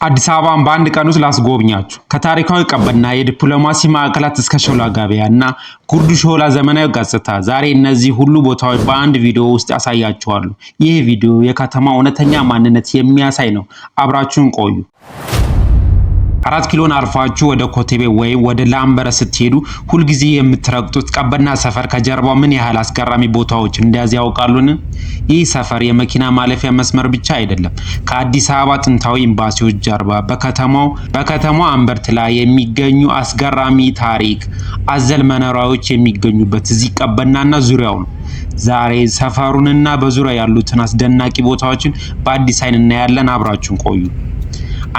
አዲስ አበባን በአንድ ቀን ውስጥ ላስጎብኛችሁ። ከታሪካዊ ቀበና የዲፕሎማሲ ማዕከላት እስከ ሾላ ገበያ እና ጉርዱ ሾላ ዘመናዊ ገጽታ፣ ዛሬ እነዚህ ሁሉ ቦታዎች በአንድ ቪዲዮ ውስጥ ያሳያችኋለሁ። ይህ ቪዲዮ የከተማው እውነተኛ ማንነት የሚያሳይ ነው። አብራችሁን ቆዩ። 4 ኪሎን አልፋችሁ ወደ ኮተቤ ወይም ወደ ላምበረት ስትሄዱ ሁልጊዜ የምትረግጡት ቀበና ሰፈር ከጀርባው ምን ያህል አስገራሚ ቦታዎች እንደያዘ ያውቃሉን? ይህ ሰፈር የመኪና ማለፊያ መስመር ብቻ አይደለም። ከአዲስ አበባ ጥንታዊ ኤምባሲዎች ጀርባ በከተማው እምብርት ላይ የሚገኙ አስገራሚ ታሪክ አዘል መኖሪያዎች የሚገኙበት እዚህ ቀበናና ዙሪያው ነው። ዛሬ ሰፈሩንና በዙሪያ ያሉትን አስደናቂ ቦታዎችን በአዲስ አይን እናያለን። አብራችሁን ቆዩ።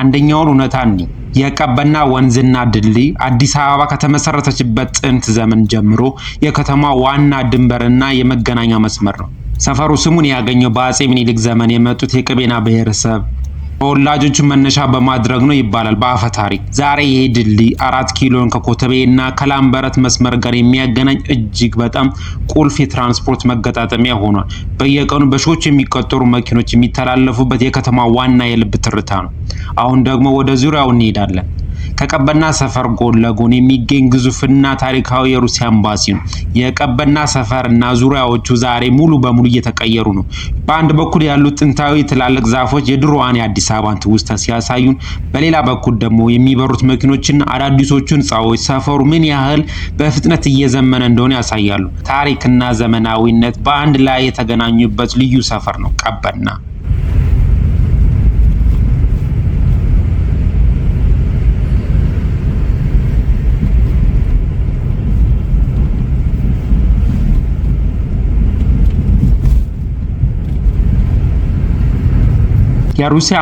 አንደኛውን እውነታ እንይ። የቀበና ወንዝና ድልድይ አዲስ አበባ ከተመሰረተችበት ጥንት ዘመን ጀምሮ የከተማ ዋና ድንበርና የመገናኛ መስመር ነው። ሰፈሩ ስሙን ያገኘው በአጼ ምኒልክ ዘመን የመጡት የቀቤና ብሔረሰብ ተወላጆቹ መነሻ በማድረግ ነው ይባላል በአፈ ታሪክ። ዛሬ ይህ ድልድይ 4 ኪሎን ከኮተቤና ከላምበረት መስመር ጋር የሚያገናኝ እጅግ በጣም ቁልፍ የትራንስፖርት መገጣጠሚያ ሆኗል። በየቀኑ በሺዎች የሚቆጠሩ መኪኖች የሚተላለፉበት የከተማ ዋና የልብ ትርታ ነው። አሁን ደግሞ ወደ ዙሪያው እንሄዳለን። ከቀበና ሰፈር ጎን ለጎን የሚገኝ ግዙፍና ታሪካዊ የሩሲያ ኤምባሲ ነው። የቀበና ሰፈርና ዙሪያዎቹ ዛሬ ሙሉ በሙሉ እየተቀየሩ ነው። በአንድ በኩል ያሉት ጥንታዊ ትላልቅ ዛፎች የድሮዋን የአዲስ አበባን ትውስታ ሲያሳዩን፣ በሌላ በኩል ደግሞ የሚበሩት መኪኖችና አዳዲሶቹ ህንፃዎች ሰፈሩ ምን ያህል በፍጥነት እየዘመነ እንደሆነ ያሳያሉ። ታሪክና ዘመናዊነት በአንድ ላይ የተገናኙበት ልዩ ሰፈር ነው ቀበና። የሩሲያ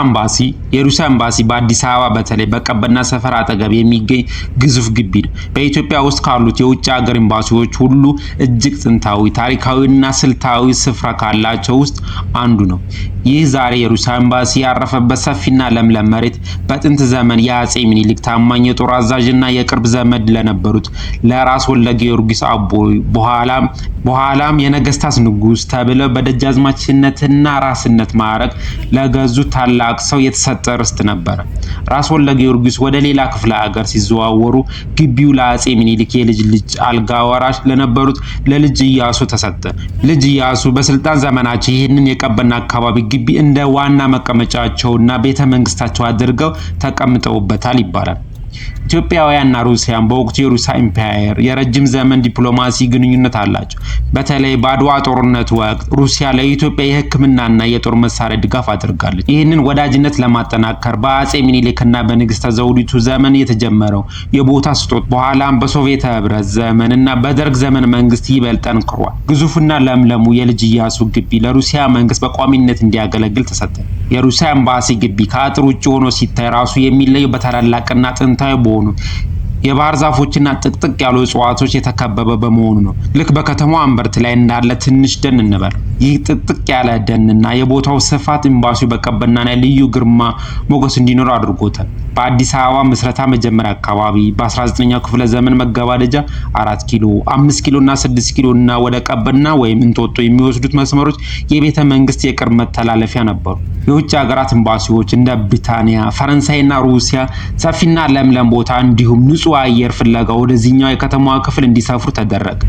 ኤምባሲ በአዲስ አበባ በተለይ በቀበና ሰፈር አጠገብ የሚገኝ ግዙፍ ግቢ ነው። በኢትዮጵያ ውስጥ ካሉት የውጭ ሀገር ኤምባሲዎች ሁሉ እጅግ ጥንታዊ፣ ታሪካዊና ስልታዊ ስፍራ ካላቸው ውስጥ አንዱ ነው። ይህ ዛሬ የሩሲያ ኤምባሲ ያረፈበት ሰፊና ለምለም መሬት በጥንት ዘመን የአጼ ምኒልክ ታማኝ የጦር አዛዥና የቅርብ ዘመድ ለነበሩት ለራስ ወልደ ጊዮርጊስ አቦይ በኋላም የነገስታት ንጉስ ተብለው በደጃዝማችነትና ራስነት ማዕረግ ለገዙ ታላቅ ሰው የተሰጠ ርስት ነበር። ራስ ወልደ ጊዮርጊስ ወደ ሌላ ክፍለ ሀገር ሲዘዋወሩ ግቢው ለአጼ ምኒልክ የልጅ ልጅ አልጋ ወራሽ ለነበሩት ለልጅ ኢያሱ ተሰጠ። ልጅ ኢያሱ በስልጣን ዘመናቸው ይህንን የቀበና አካባቢ ግቢ እንደ ዋና መቀመጫቸውና ቤተ መንግስታቸው አድርገው ተቀምጠውበታል ይባላል። ኢትዮጵያውያንና ሩሲያን በወቅቱ የሩሲያ ኢምፓየር የረጅም ዘመን ዲፕሎማሲ ግንኙነት አላቸው። በተለይ በአድዋ ጦርነት ወቅት ሩሲያ ለኢትዮጵያ የሕክምናና የጦር መሳሪያ ድጋፍ አድርጋለች። ይህንን ወዳጅነት ለማጠናከር በአጼ ምኒልክና በንግስተ ዘውዲቱ ዘመን የተጀመረው የቦታ ስጦት በኋላም በሶቪየት ህብረት ዘመንና በደርግ ዘመን መንግስት ይበልጥ ጠንክሯል። ግዙፍና ለምለሙ የልጅ ኢያሱ ግቢ ለሩሲያ መንግስት በቋሚነት እንዲያገለግል ተሰጠ። የሩሲያ ኤምባሲ ግቢ ከአጥር ውጭ ሆኖ ሲታይ ራሱ የሚለየው በታላላቅና ጥንታዊ በሆኑ የባህር ዛፎችና ጥቅጥቅ ያሉ እጽዋቶች የተከበበ በመሆኑ ነው። ልክ በከተማው እምብርት ላይ እንዳለ ትንሽ ደን እንበል። ይህ ጥቅጥቅ ያለ ደንና የቦታው ስፋት ኤምባሲው በቀበና ላይ ልዩ ግርማ ሞገስ እንዲኖር አድርጎታል። በአዲስ አበባ ምስረታ መጀመሪያ አካባቢ በ19ኛው ክፍለ ዘመን መገባደጃ 4 ኪሎ፣ 5 ኪሎና 6 ኪሎና ወደ ቀበና ወይም እንጦጦ የሚወስዱት መስመሮች የቤተ መንግስት የቅርብ መተላለፊያ ነበሩ። የውጭ ሀገራት ኤምባሲዎች እንደ ብሪታንያ፣ ፈረንሳይና ሩሲያ ሰፊና ለምለም ቦታ እንዲሁም ንጹህ አየር ፍለጋ ወደዚህኛው የከተማዋ ክፍል እንዲሰፍሩ ተደረገ።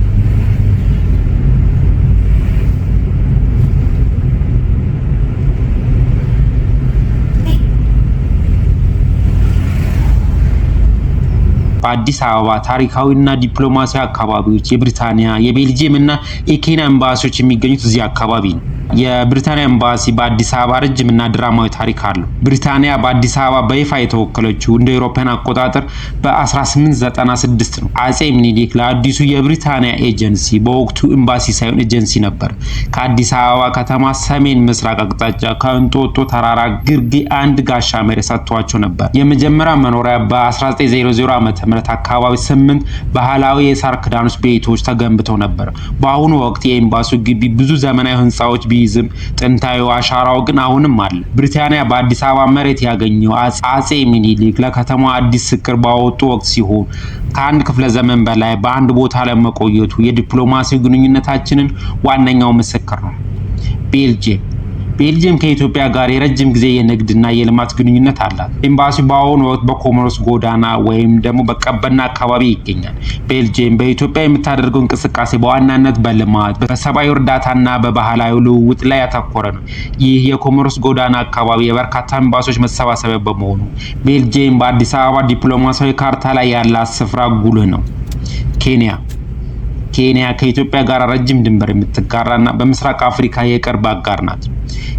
በአዲስ አበባ ታሪካዊና ዲፕሎማሲያዊ አካባቢዎች የብሪታንያ፣ የቤልጂየም እና የኬንያ ኤምባሲዎች የሚገኙት እዚህ አካባቢ ነው። የብሪታንያ ኤምባሲ በአዲስ አበባ ረጅምና ድራማዊ ታሪክ አለው። ብሪታንያ በአዲስ አበባ በይፋ የተወከለችው እንደ አውሮፓውያን አቆጣጠር በ1896 ነው። አጼ ምኒልክ ለአዲሱ የብሪታንያ ኤጀንሲ በወቅቱ ኤምባሲ ሳይሆን ኤጀንሲ ነበር። ከአዲስ አበባ ከተማ ሰሜን ምስራቅ አቅጣጫ ከእንጦጦ ተራራ ግርጌ አንድ ጋሻ መሬት ሰጥቷቸው ነበር። የመጀመሪያ መኖሪያ በ1900 ዓ.ም አካባቢ 8 ባህላዊ የሳር ክዳኖች ቤቶች ተገንብተው ነበር። በአሁኑ ወቅት የኤምባሲው ግቢ ብዙ ዘመናዊ ህንፃዎች ቢይዝም ጥንታዊ አሻራው ግን አሁንም አለ። ብሪታንያ በአዲስ አበባ መሬት ያገኘው አጼ ምኒልክ ለከተማዋ አዲስ ስቅር ባወጡ ወቅት ሲሆን ከአንድ ክፍለ ዘመን በላይ በአንድ ቦታ ላይ መቆየቱ የዲፕሎማሲ ግንኙነታችንን ዋነኛው ምስክር ነው። ቤልጂየም ቤልጅየም ከኢትዮጵያ ጋር የረጅም ጊዜ የንግድና የልማት ግንኙነት አላት። ኤምባሲው በአሁኑ ወቅት በኮሞሮስ ጎዳና ወይም ደግሞ በቀበና አካባቢ ይገኛል። ቤልጅየም በኢትዮጵያ የምታደርገው እንቅስቃሴ በዋናነት በልማት፣ በሰብአዊ እርዳታና በባህላዊ ልውውጥ ላይ ያተኮረ ነው። ይህ የኮሞሮስ ጎዳና አካባቢ የበርካታ ኤምባሲዎች መሰባሰቢያ በመሆኑ ቤልጅየም በአዲስ አበባ ዲፕሎማሲያዊ ካርታ ላይ ያላት ስፍራ ጉልህ ነው። ኬንያ ከኢትዮጵያ ጋር ረጅም ድንበር የምትጋራና በምስራቅ አፍሪካ የቅርብ አጋር ናት።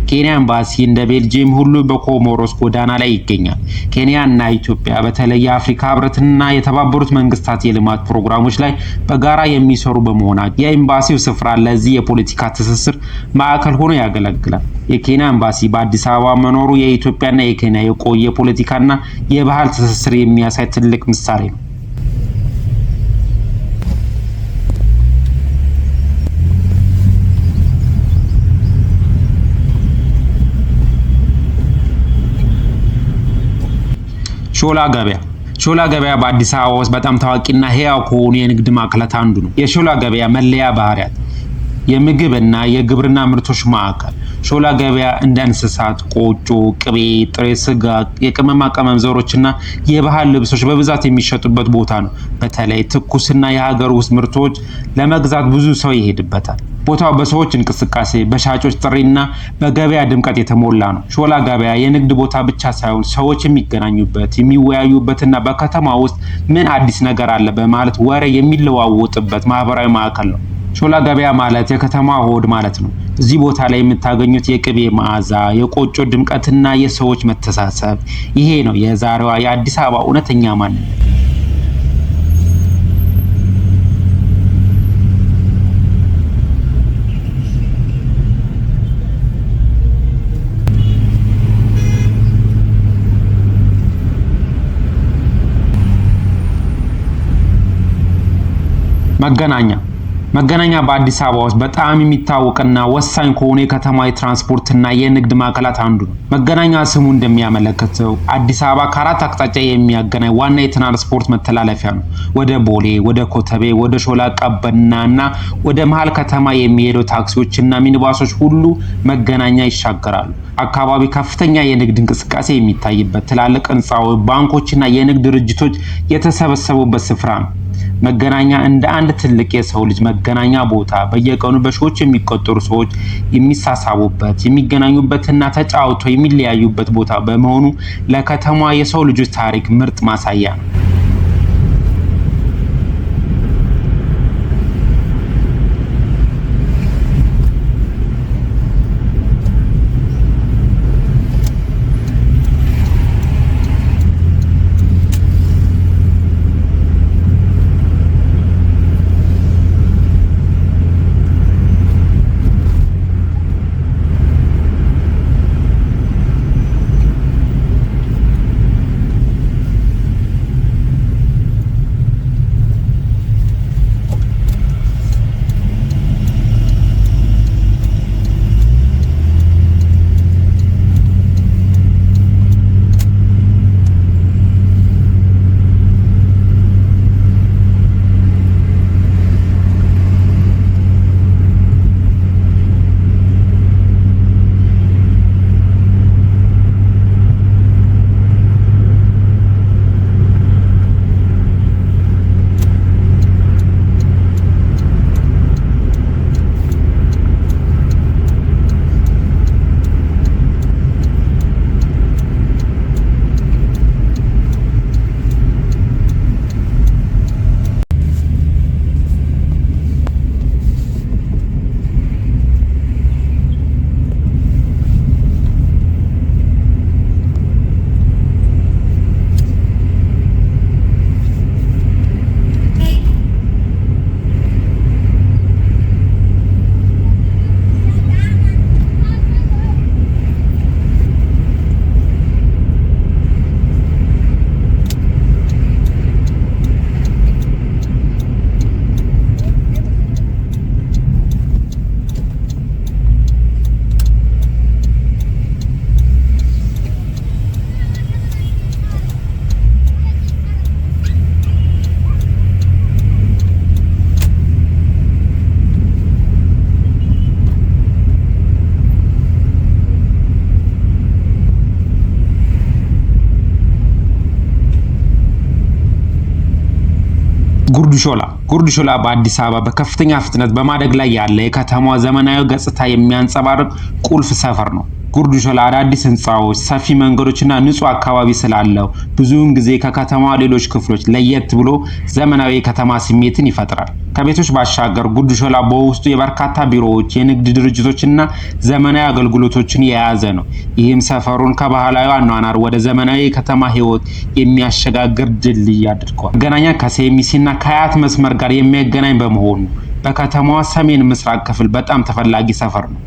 ኬንያ ኤምባሲ እንደ ቤልጅየም ሁሉ በኮሞሮስ ጎዳና ላይ ይገኛል። ኬንያ እና ኢትዮጵያ በተለይ የአፍሪካ ህብረትና የተባበሩት መንግስታት የልማት ፕሮግራሞች ላይ በጋራ የሚሰሩ በመሆናቸው የኤምባሲው ስፍራ ለዚህ የፖለቲካ ትስስር ማዕከል ሆኖ ያገለግላል። የኬንያ ኤምባሲ በአዲስ አበባ መኖሩ የኢትዮጵያና የኬንያ የቆየ ፖለቲካና የባህል ትስስር የሚያሳይ ትልቅ ምሳሌ ነው። ሾላ ገበያ በአዲስ አበባ ውስጥ በጣም ታዋቂና ሕያው ከሆኑ የንግድ ማዕከላት አንዱ ነው። የሾላ ገበያ መለያ ባህሪያት የምግብና የግብርና ምርቶች ማዕከል። ሾላ ገበያ እንደ እንስሳት፣ ቆጮ፣ ቅቤ፣ ጥሬ ስጋ፣ የቅመማ ቅመም ዘሮችና የባህል ልብሶች በብዛት የሚሸጡበት ቦታ ነው። በተለይ ትኩስና የሀገር ውስጥ ምርቶች ለመግዛት ብዙ ሰው ይሄድበታል። ቦታው በሰዎች እንቅስቃሴ፣ በሻጮች ጥሪና በገበያ ድምቀት የተሞላ ነው። ሾላ ገበያ የንግድ ቦታ ብቻ ሳይሆን ሰዎች የሚገናኙበት፣ የሚወያዩበትና በከተማ ውስጥ ምን አዲስ ነገር አለ በማለት ወሬ የሚለዋወጥበት ማህበራዊ ማዕከል ነው። ሾላ ገበያ ማለት የከተማ ሆድ ማለት ነው። እዚህ ቦታ ላይ የምታገኙት የቅቤ መዓዛ፣ የቆጮ ድምቀትና የሰዎች መተሳሰብ፣ ይሄ ነው የዛሬዋ የአዲስ አበባ እውነተኛ ማንነት። መገናኛ በአዲስ አበባ ውስጥ በጣም የሚታወቅና ወሳኝ ከሆኑ የከተማ የትራንስፖርትና የንግድ ማዕከላት አንዱ ነው። መገናኛ ስሙ እንደሚያመለክተው አዲስ አበባ ከአራት አቅጣጫ የሚያገናኝ ዋና የትራንስፖርት መተላለፊያ ነው። ወደ ቦሌ፣ ወደ ኮተቤ፣ ወደ ሾላ ቀበናና ወደ መሃል ከተማ የሚሄዱ ታክሲዎችና ሚኒባሶች ሁሉ መገናኛ ይሻገራሉ። አካባቢ ከፍተኛ የንግድ እንቅስቃሴ የሚታይበት፣ ትላልቅ ህንፃዎች፣ ባንኮችና የንግድ ድርጅቶች የተሰበሰቡበት ስፍራ ነው። መገናኛ እንደ አንድ ትልቅ የሰው ልጅ መገናኛ ቦታ በየቀኑ በሺዎች የሚቆጠሩ ሰዎች የሚሳሳቡበት፣ የሚገናኙበትና ተጫውተው የሚለያዩበት ቦታ በመሆኑ ለከተማዋ የሰው ልጆች ታሪክ ምርጥ ማሳያ ነው። ጉርድ ሾላ በአዲስ አበባ በከፍተኛ ፍጥነት በማደግ ላይ ያለ የከተማዋ ዘመናዊ ገጽታ የሚያንጸባርቅ ቁልፍ ሰፈር ነው። ጉርድ ሾላ አዳዲስ ህንፃዎች፣ ሰፊ መንገዶችና ንጹህ አካባቢ ስላለው ብዙውን ጊዜ ከከተማዋ ሌሎች ክፍሎች ለየት ብሎ ዘመናዊ የከተማ ስሜትን ይፈጥራል። ከቤቶች ባሻገር ጉርድ ሾላ በውስጡ የበርካታ ቢሮዎች፣ የንግድ ድርጅቶችና ዘመናዊ አገልግሎቶችን የያዘ ነው። ይህም ሰፈሩን ከባህላዊ አኗኗር ወደ ዘመናዊ የከተማ ህይወት የሚያሸጋግር ድልድይ አድርጓል። መገናኛ ከሴሚሲና ከሀያት መስመር ጋር የሚያገናኝ በመሆኑ በከተማዋ ሰሜን ምስራቅ ክፍል በጣም ተፈላጊ ሰፈር ነው።